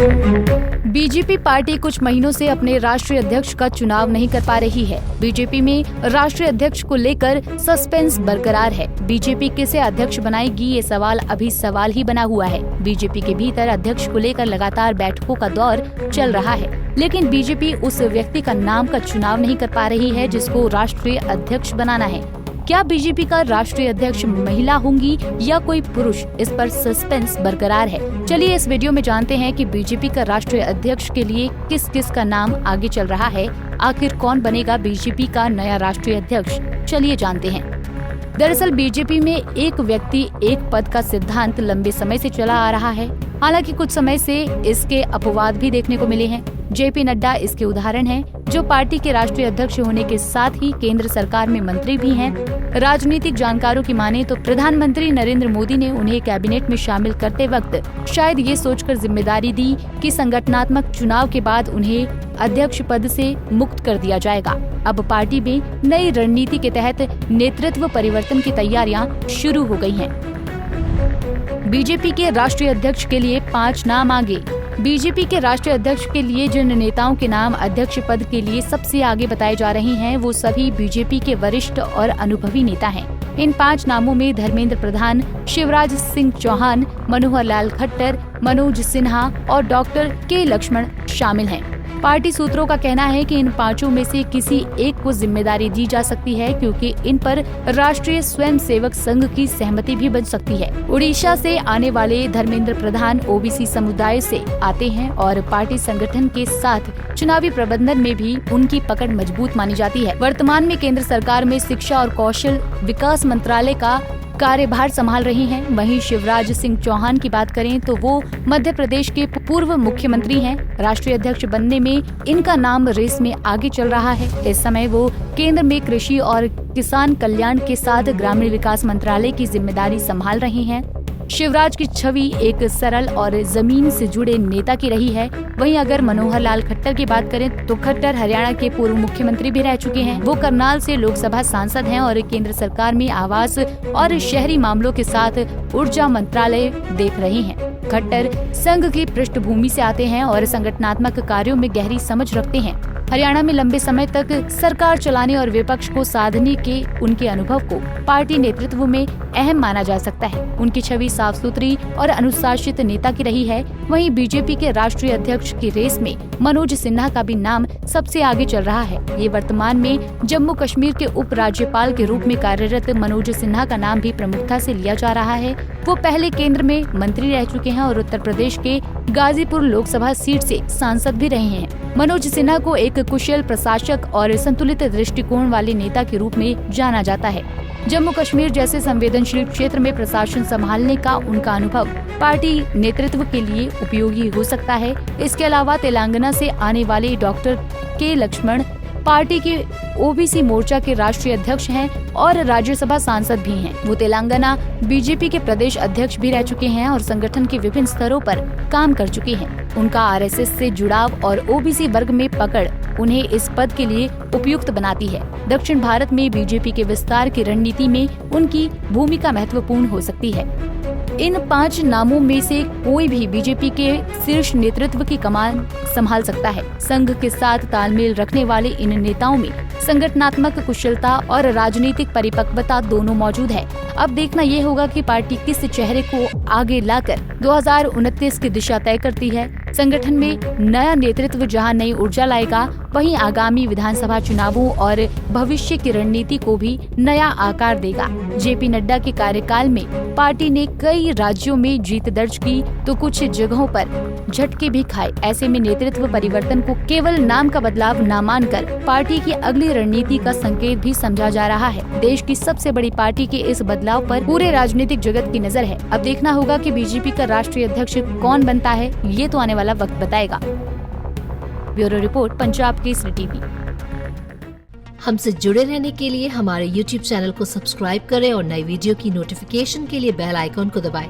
BJP party कुछ महीनों से अपने राष्ट्रीय अध्यक्ष का चुनाव नहीं कर पा रही है। बीजेपी में राष्ट्रीय अध्यक्ष को लेकर सस्पेंस बरकरार है। बीजेपी किसे अध्यक्ष बनाएगी, ये सवाल अभी सवाल ही बना हुआ है। बीजेपी के भीतर अध्यक्ष को लेकर लगातार बैठकों का दौर चल रहा है, लेकिन बीजेपी उस व्यक्ति का नाम का चुनाव नहीं कर पा रही है जिसको राष्ट्रीय अध्यक्ष बनाना है। क्या बीजेपी का राष्ट्रीय अध्यक्ष महिला होंगी या कोई पुरुष, इस पर सस्पेंस बरकरार है। चलिए इस वीडियो में जानते हैं कि बीजेपी का राष्ट्रीय अध्यक्ष के लिए किस किस का नाम आगे चल रहा है। आखिर कौन बनेगा बीजेपी का नया राष्ट्रीय अध्यक्ष, चलिए जानते हैं। दरअसल बीजेपी में एक व्यक्ति एक पद का सिद्धांत लंबे समय से चला आ रहा है। हालांकि कुछ समय से इसके अपवाद भी देखने को मिले हैं। जेपी नड्डा इसके उदाहरण हैं, जो पार्टी के राष्ट्रीय अध्यक्ष होने के साथ ही केंद्र सरकार में मंत्री भी हैं। राजनीतिक जानकारों की माने तो प्रधानमंत्री नरेंद्र मोदी ने उन्हें कैबिनेट में शामिल करते वक्त शायद ये सोचकर जिम्मेदारी दी कि संगठनात्मक चुनाव के बाद उन्हें अध्यक्ष पद से मुक्त कर दिया जाएगा। अब पार्टी में नई रणनीति के तहत नेतृत्व परिवर्तन की तैयारियां शुरू हो गई हैं। बीजेपी के राष्ट्रीय अध्यक्ष के लिए 5 नाम आगे। बीजेपी के राष्ट्रीय अध्यक्ष के लिए जिन नेताओं के नाम अध्यक्ष पद के लिए सबसे आगे बताए जा रहे हैं, वो सभी बीजेपी के वरिष्ठ और अनुभवी नेता हैं। इन 5 नामों में धर्मेंद्र प्रधान, शिवराज सिंह चौहान, मनोहर लाल खट्टर, मनोज सिन्हा और डॉक्टर के लक्ष्मण शामिल हैं। पार्टी सूत्रों का कहना है कि इन 5 में से किसी एक को जिम्मेदारी दी जा सकती है, क्योंकि इन पर राष्ट्रीय स्वयंसेवक संघ की सहमति भी बन सकती है। उड़ीसा से आने वाले धर्मेंद्र प्रधान ओबीसी समुदाय से आते हैं और पार्टी संगठन के साथ चुनावी प्रबंधन में भी उनकी पकड़ मजबूत मानी जाती है। वर्तमान में केंद्र सरकार में शिक्षा और कौशल विकास मंत्रालय का कार्यभार संभाल रही हैं। वहीं शिवराज सिंह चौहान की बात करें तो वो मध्य प्रदेश के पूर्व मुख्यमंत्री हैं। राष्ट्रीय अध्यक्ष बनने में इनका नाम रेस में आगे चल रहा है। इस समय वो केंद्र में कृषि और किसान कल्याण के साथ ग्रामीण विकास मंत्रालय की जिम्मेदारी संभाल रही हैं। शिवराज की छवि एक सरल और जमीन से जुड़े नेता की रही है। वहीं अगर मनोहर लाल खट्टर की बात करें तो खट्टर हरियाणा के पूर्व मुख्यमंत्री भी रह चुके हैं। वो करनाल से लोकसभा सांसद हैं और केंद्र सरकार में आवास और शहरी मामलों के साथ ऊर्जा मंत्रालय देख रही हैं। खट्टर संघ की पृष्ठभूमि से आते हैं और संगठनात्मक कार्यों में गहरी समझ रखते हैं। हरियाणा में लंबे समय तक सरकार चलाने और विपक्ष को साधने के उनके अनुभव को पार्टी नेतृत्व में अहम माना जा सकता है। उनकी छवि साफ सुथरी और अनुशासित नेता की रही है। वहीं बीजेपी के राष्ट्रीय अध्यक्ष की रेस में मनोज सिन्हा का भी नाम सबसे आगे चल रहा है। ये वर्तमान में जम्मू कश्मीर के उप राज्यपाल के रूप में कार्यरत मनोज सिन्हा का नाम भी प्रमुखता से लिया जा रहा है। वो पहले केंद्र में मंत्री रह चुके हैं और उत्तर प्रदेश के गाजीपुर लोकसभा सीट से सांसद भी रहे हैं। मनोज सिन्हा को एक कुशल प्रशासक और संतुलित दृष्टिकोण वाले नेता के रूप में जाना जाता है। जम्मू कश्मीर जैसे संवेदनशील क्षेत्र में प्रशासन संभालने का उनका अनुभव पार्टी नेतृत्व के लिए उपयोगी हो सकता है। इसके अलावा तेलंगाना से आने वाले डॉक्टर के लक्ष्मण पार्टी के ओबीसी मोर्चा के राष्ट्रीय अध्यक्ष हैं और राज्यसभा सांसद भी हैं। वो तेलंगाना बीजेपी के प्रदेश अध्यक्ष भी रह चुके हैं और संगठन के विभिन्न स्तरों पर काम कर चुके हैं। उनका आरएसएस से जुड़ाव और ओबीसी वर्ग में पकड़ उन्हें इस पद के लिए उपयुक्त बनाती है। दक्षिण भारत में बीजेपी के विस्तार की रणनीति में उनकी भूमिका महत्वपूर्ण हो सकती है। इन 5 नामों में से कोई भी बीजेपी के शीर्ष नेतृत्व की कमान संभाल सकता है। संघ के साथ तालमेल रखने वाले इन नेताओं में संगठनात्मक कुशलता और राजनीतिक परिपक्वता दोनों मौजूद है। अब देखना ये होगा कि पार्टी किस चेहरे को आगे लाकर 2029 की दिशा तय करती है। संगठन में नया नेतृत्व जहां नई ऊर्जा लाएगा, वहीं आगामी विधानसभा चुनावों और भविष्य की रणनीति को भी नया आकार देगा। जेपी नड्डा के कार्यकाल में पार्टी ने कई राज्यों में जीत दर्ज की तो कुछ जगहों पर झटके भी खाए। ऐसे में नेतृत्व परिवर्तन को केवल नाम का बदलाव न मानकर पार्टी की अगली रणनीति का संकेत भी समझा जा रहा है। देश की सबसे बड़ी पार्टी के इस बदलाव पर पूरे राजनीतिक जगत की नजर है। अब देखना होगा कि बीजेपी का राष्ट्रीय अध्यक्ष कौन बनता है, ये तो आने वाला वक्त बताएगा। Bureau report, Punjab Kesari TV. हमसे जुड़े रहने के लिए हमारे YouTube चैनल को सब्सक्राइब करें और नई वीडियो की नोटिफिकेशन के लिए बेल आइकॉन को दबाएं।